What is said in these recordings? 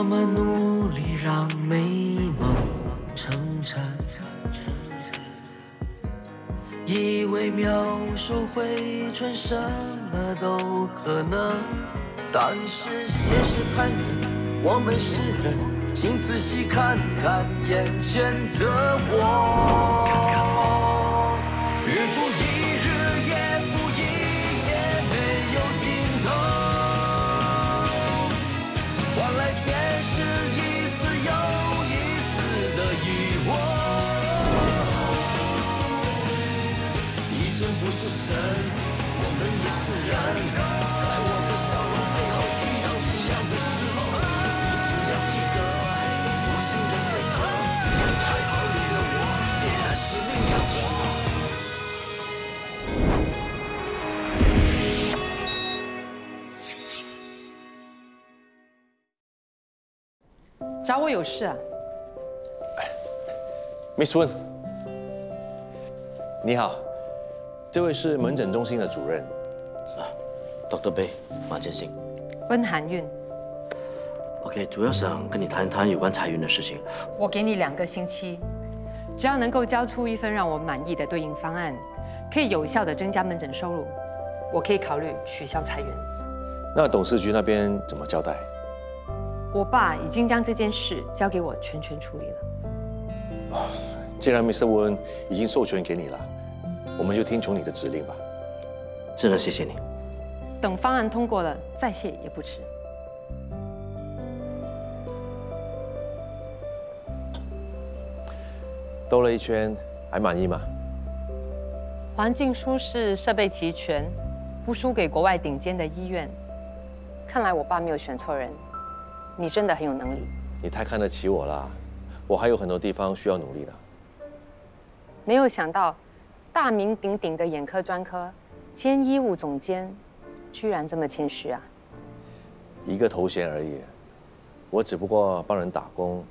们努力让美梦成真，以为描述回春什么都可能，但是现实残忍，我们是人，请仔细看看眼前的我。日复一日，夜复一夜，没有尽头，换来却是一次又一次的疑惑。医生不是神，我们也是人，在我的笑容背后需要怎样的时候？你只要记得，我心人沸腾，太好你的我，依然是另一我。找我有事啊 Miss Wen， 你好，这位是门诊中心的主任。Dr. Bay， 马建新。温涵韵， OK， 主要想跟你谈谈有关裁员的事情。我给你2个星期，只要能够交出一份让我满意的对应方案，可以有效的增加门诊收入，我可以考虑取消裁员。那董事局那边怎么交代？我爸已经将这件事交给我全权处理了。既然 Mr. Wen 已经授权给你了，我们就听从你的指令吧。真的谢谢你。等方案通过了，再谢也不迟。兜了一圈，还满意吗？环境舒适，设备齐全，不输给国外顶尖的医院。看来我爸没有选错人，你真的很有能力。你太看得起我了，我还有很多地方需要努力的。没有想到，大名鼎鼎的眼科专科兼医务总监，居然这么谦虚啊！一个头衔而已，我只不过帮人打工，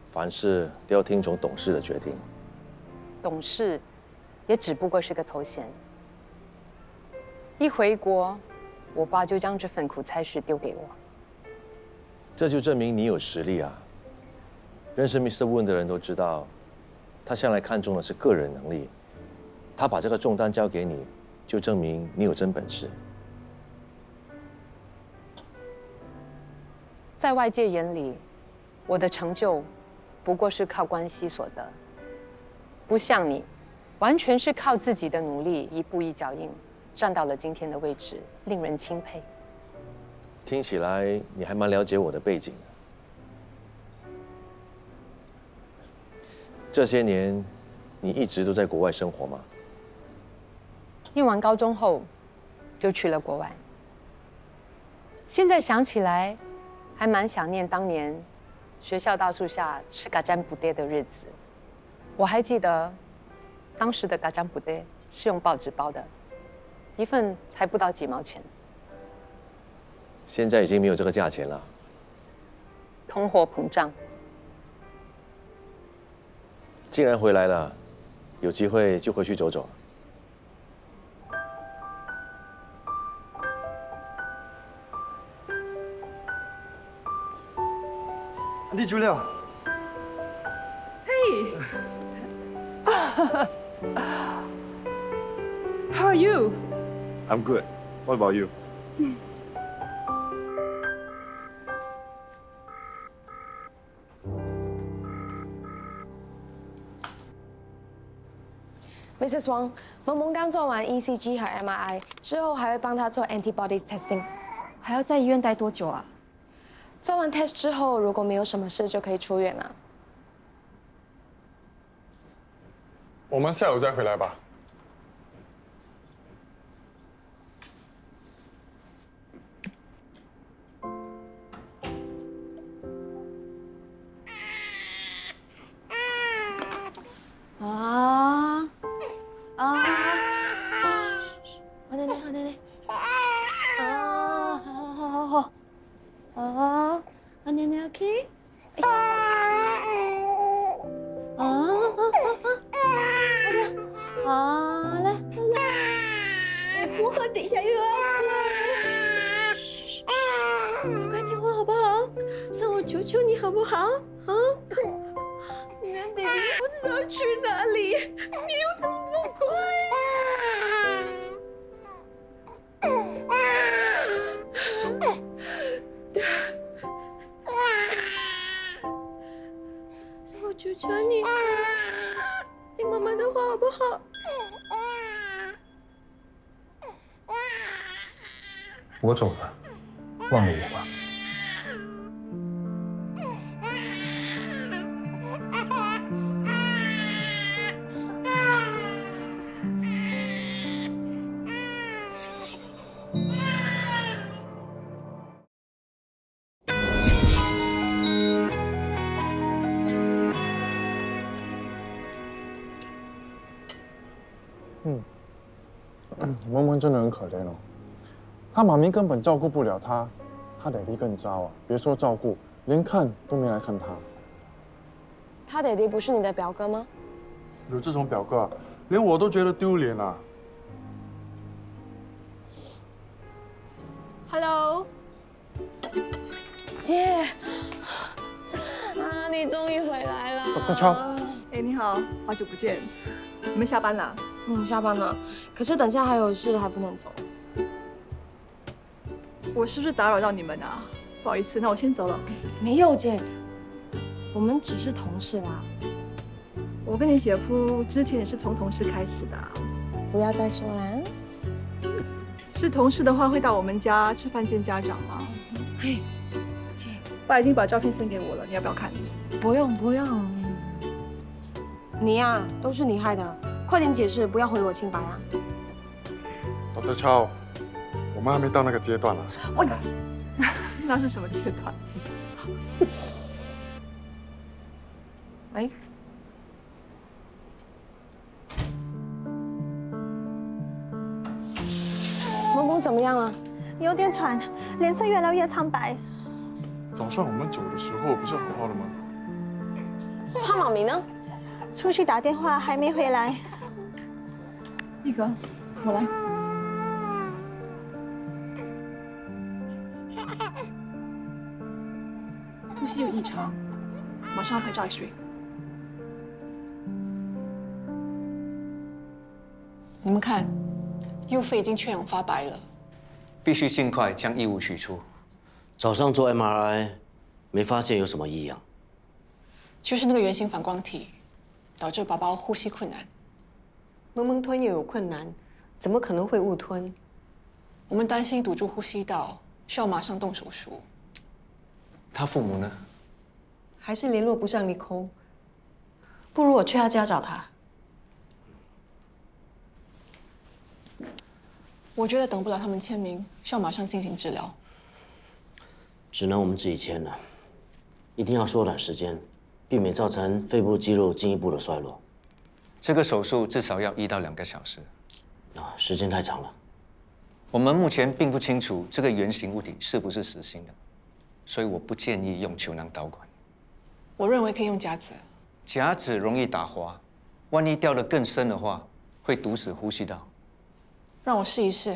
凡事都要听从董事的决定。董事也只不过是个头衔。一回国，我爸就将这份苦差事丢给我。这就证明你有实力啊！认识 Mr. Wen 的人都知道，他向来看重的是个人能力。他把这个重担交给你，就证明你有真本事。在外界眼里，我的成就不过是靠关系所得，不像你，完全是靠自己的努力，一步一脚印，站到了今天的位置，令人钦佩。听起来你还蛮了解我的背景的。这些年，你一直都在国外生活吗？念完高中后，就去了国外。现在想起来，还蛮想念当年学校大树下吃嘎占布爹的日子。我还记得，当时的嘎占布爹是用报纸包的，一份才不到几毛钱。现在已经没有这个价钱了。通货膨胀。既然回来了，有机会就回去走走。Auntie Julia. Hey. How are you? I'm good. What about you? Mrs. Wang， 萌萌刚做完 ECG 和 MRI， 之后还会帮她做 antibody testing。还要在医院待多久啊？做完 test 之后，如果没有什么事，就可以出院了。我们下午再回来吧。好奶奶，好奶奶。好。奶奶 OK？ 好了，我不喝，等一下又要喝。赶紧喝好不好？算我求求你好不好？啊！你的弟弟不知道去哪里，你又怎么不乖我求求你，听妈妈的话好不好？我走了，忘了我吧。萌萌真的很可怜哦，她妈咪根本照顾不了她，她爹地更糟啊！别说照顾，连看都没来看她。他爹地不是你的表哥吗？有这种表哥，连我都觉得丢脸啊！ Hello， 姐，啊，你终于回来了。大乔，哎，你好，好久不见，你们下班了？下班了，可是等下还有事，还不能走。我是不是打扰到你们啊？不好意思，那我先走了。没有，姐，我们只是同事啦。我跟你姐夫之前也是从同事开始的。不要再说了。是同事的话，会到我们家吃饭见家长吗？嘿，姐，爸已经把照片送给我了，你要不要看？不用不用。你呀，都是你害的，快点解释，不要毁我清白啊！大乔，我们还没到那个阶段了。我，那是什么阶段？喂。 萌萌怎么样了？有点喘，脸色越来越苍白。早上我们走的时候不是好好的吗？他妈咪呢？出去打电话还没回来。一哥，我来。呼吸有异常，马上要拍照 X-ray。你们看。 右肺已经缺氧发白了，必须尽快将异物取出。早上做 MRI， 没发现有什么异样，就是那个圆形反光体，导致宝宝呼吸困难。萌萌吞也有困难，怎么可能会误吞？我们担心堵住呼吸道，需要马上动手术。他父母呢？还是联络不上尼寇，不如我去他家找他。 我觉得等不了他们签名，需要马上进行治疗。只能我们自己签了，一定要缩短时间，避免造成肺部肌肉进一步的衰弱。这个手术至少要1到2个小时。时间太长了。我们目前并不清楚这个圆形物体是不是实心的，所以我不建议用球囊导管。我认为可以用夹子。夹子容易打滑，万一掉得更深的话，会堵死呼吸道。 让我试一试，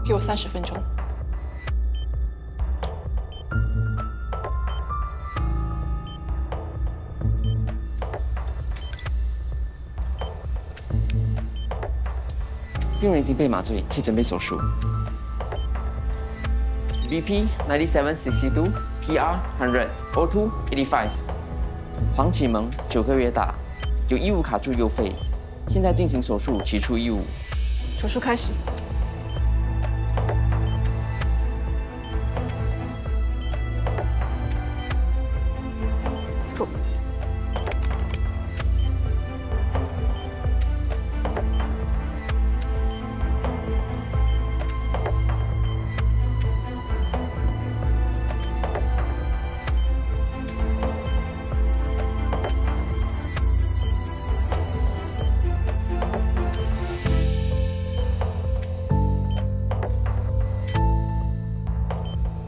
给我30分钟。病人已经被麻醉，可以准备手术。BP 9762 PR 100 O2 85。黄启蒙9个月大，有异物卡住右肺。 现在进行手术，取出异物。手术开始。Scope。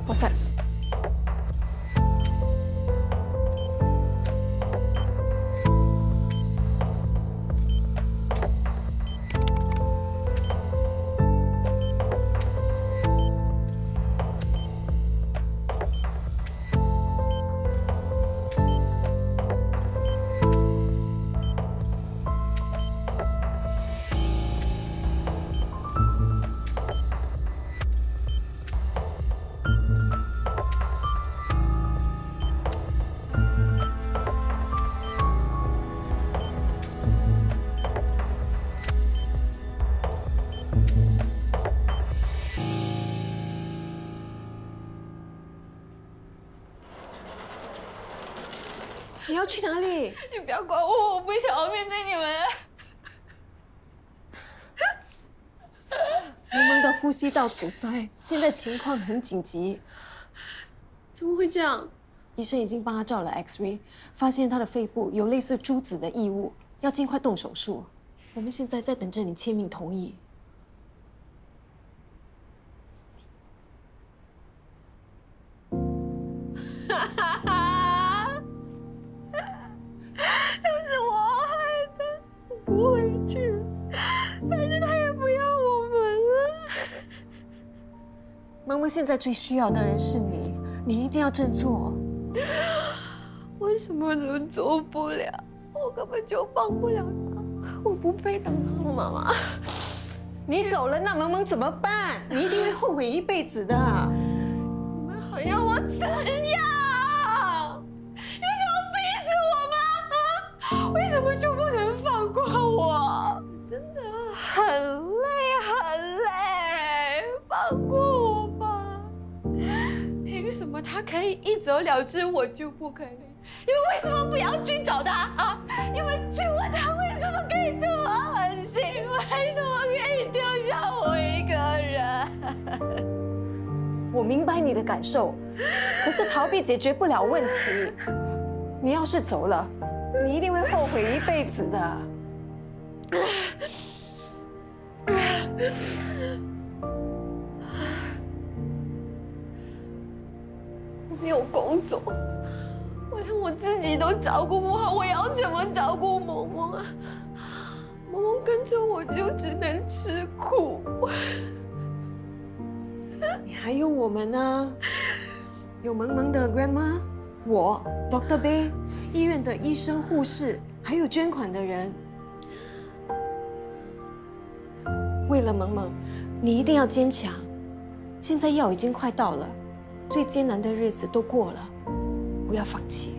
Process。你要去哪里？你不要管我，我不想要面对你们。萌萌的呼吸道阻塞，现在情况很紧急。怎么会这样？医生已经帮他照了 X-ray， 发现他的肺部有类似珠子的异物，要尽快动手术。我们现在在等着你签名同意。哈哈哈！都是我害的，我不回去，反正他也不要我们了。萌萌现在最需要的人是你，你一定要振作。我什么都做不了，我根本就帮不了他，我不配当他的妈妈。你走了，那萌萌怎么办？你一定会后悔一辈子的。你们还要我怎样？你想要逼死我吗？啊？为什么就不能放过我？真的很累很累，放过我吧！凭什么他可以一走了之，我就不可以？你们为什么不要去找他啊？你们去问他为什么可以这么狠心？为什么可以丢下我一个人？我明白你的感受，可是逃避解决不了问题。你要是走了，你一定会后悔一辈子的。我没有工作，我连我自己都照顾不好，我要怎么照顾萌萌啊？萌萌跟着我就只能吃苦。你还有我们呢，有萌萌的 grandma， 我 Dr. Bay， 医院的医生、护士，还有捐款的人。为了萌萌，你一定要坚强。现在药已经快到了，最艰难的日子都过了，不要放弃。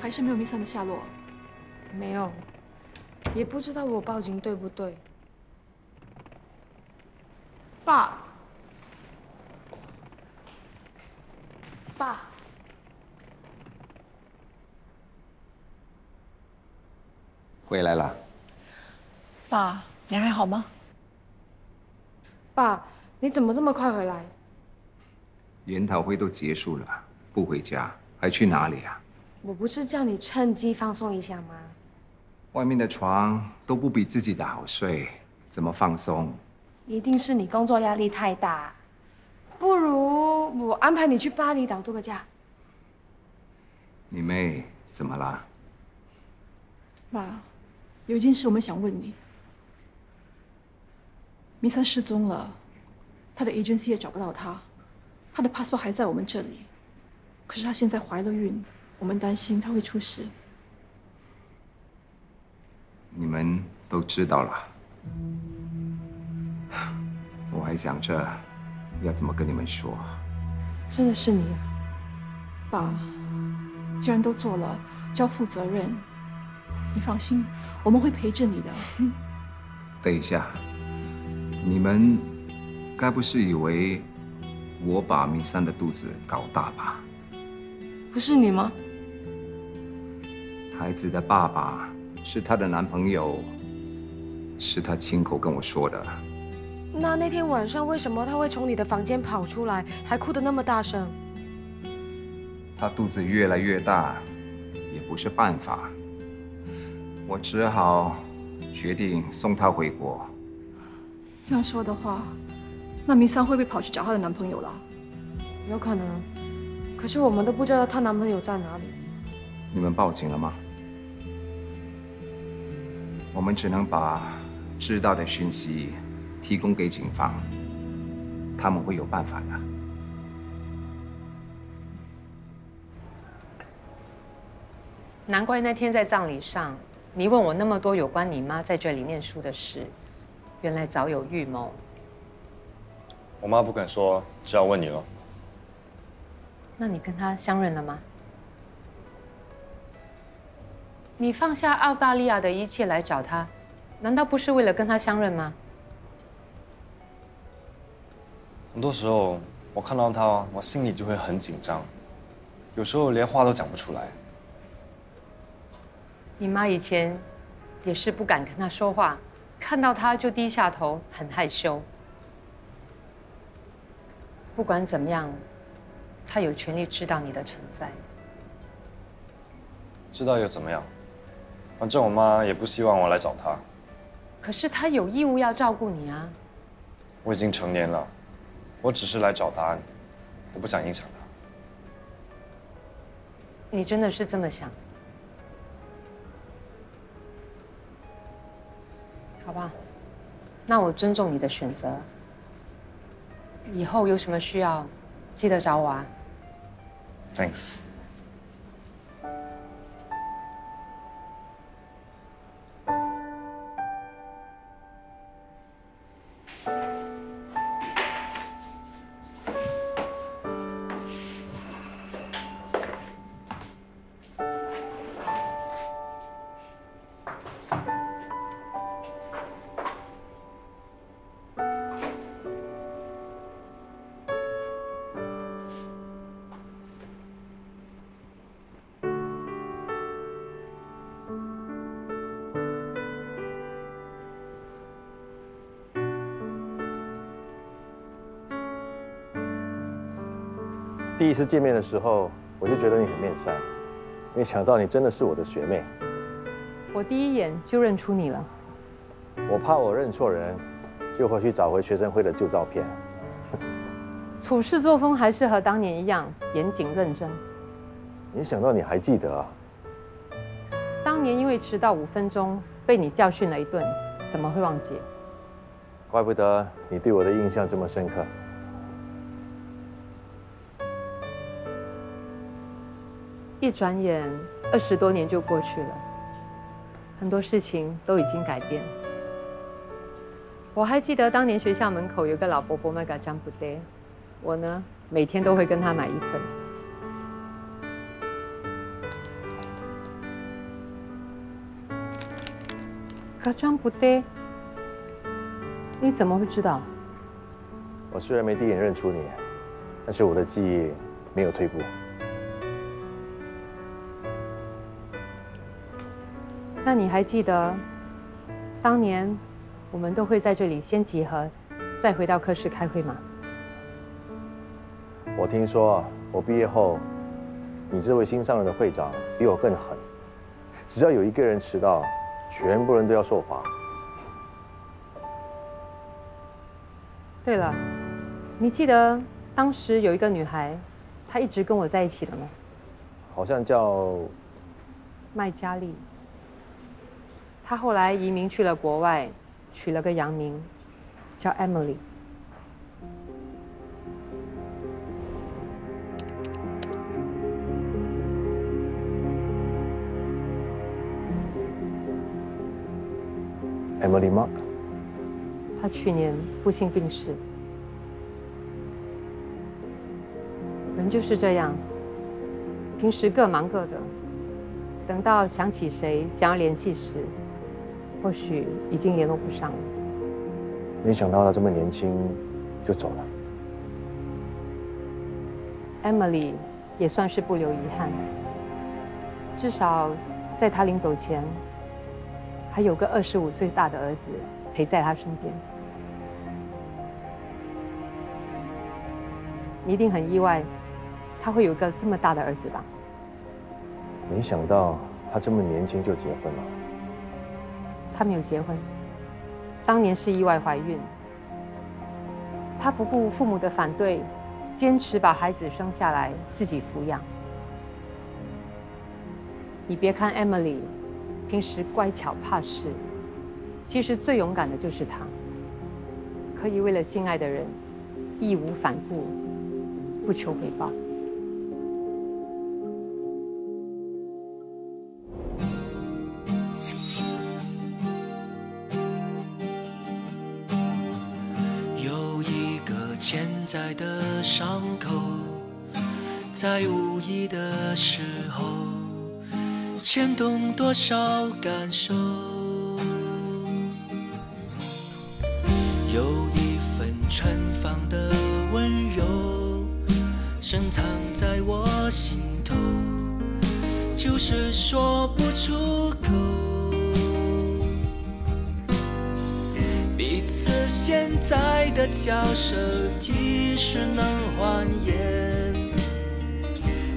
还是没有弥散的下落。没有，也不知道我报警对不对。爸，爸，回来了。爸，你还好吗？爸，你怎么这么快回来？研讨会都结束了，不回家还去哪里啊？我不是叫你趁机放松一下吗？外面的床都不比自己的好睡，怎么放松？一定是你工作压力太大，不如我安排你去巴厘岛度个假。你妹怎么了？爸，有一件事我们想问你。弥散失踪了，他的 agency 也找不到他，他的 passport 还在我们这里，可是他现在怀了孕。我们担心他会出事。你们都知道了，我还想着要怎么跟你们说。真的是你，爸，既然都做了，就要负责任。你放心，我们会陪着你的。等一下，你们该不是以为我把弥散的肚子搞大吧？不是你吗？孩子的爸爸是她的男朋友，是她亲口跟我说的。那天晚上为什么他会从你的房间跑出来，还哭得那么大声？她肚子越来越大，也不是办法。我只好决定送她回国。这样说的话，那明桑会不会跑去找她的男朋友了？有可能，可是我们都不知道她男朋友在哪里。你们报警了吗？我们只能把知道的讯息提供给警方，他们会有办法的。难怪那天在葬礼上，你问我那么多有关你妈在这里念书的事，原来早有预谋。我妈不肯说，只好问你了。那你跟她相认了吗？你放下澳大利亚的一切来找她，难道不是为了跟她相认吗？很多时候，我看到她，我心里就会很紧张，有时候连话都讲不出来。你妈以前也是不敢跟她说话，看到她就低下头，很害羞。不管怎么样，她有权利知道你的存在。知道又怎么样？反正我妈也不希望我来找她。可是她有义务要照顾你啊。我已经成年了，我只是来找答案，我不想影响她。你真的是这么想？好吧，那我尊重你的选择。以后有什么需要，记得找我啊。Thanks。第一次见面的时候，我就觉得你很面善，没想到你真的是我的学妹。我第一眼就认出你了。我怕我认错人，就回去找回学生会的旧照片。处事作风还是和当年一样严谨认真。没想到你还记得啊！当年因为迟到5分钟被你教训了一顿，怎么会忘记？怪不得你对我的印象这么深刻。一转眼20多年就过去了，很多事情都已经改变。我还记得当年学校门口有个老伯伯卖个占卜爹，我呢每天都会跟他买一份。个占卜爹，你怎么会知道？我虽然没第一眼认出你，但是我的记忆没有退步。那你还记得，当年我们都会在这里先集合，再回到科室开会吗？我听说我毕业后，你这位新上任的会长比我更狠，只要有一个人迟到，全部人都要受罚。对了，你记得当时有一个女孩，她一直跟我在一起的吗？好像叫麦嘉丽。她后来移民去了国外，取了个洋名，叫 Emily。Emily Mark。她去年不幸病逝。人就是这样，平时各忙各的，等到想起谁想要联系时，或许已经联络不上了。没想到他这么年轻就走了。Emily 也算是不留遗憾，至少在她临走前，还有个25岁大的儿子陪在她身边。你一定很意外，他会有个这么大的儿子吧？没想到他这么年轻就结婚了。她没有结婚，当年是意外怀孕。她不顾父母的反对，坚持把孩子生下来自己抚养。你别看 Emily 平时乖巧怕事，其实最勇敢的就是她，可以为了心爱的人义无反顾，不求回报。有一个潜在的伤口，在无意的时候牵动多少感受，有一份春放的温柔深藏在我心头，就是说不出口。彼此现在的交涉即使能还原，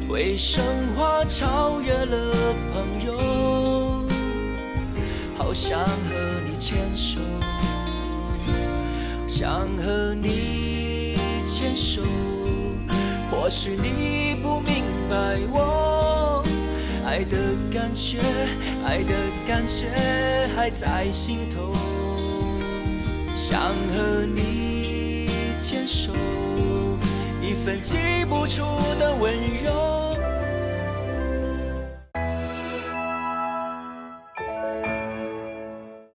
为生活超越了朋友，好想和你牵手，想和你牵手。或许你不明白我爱的感觉，爱的感觉还在心头，想和你牵手，一份寄不出的温柔。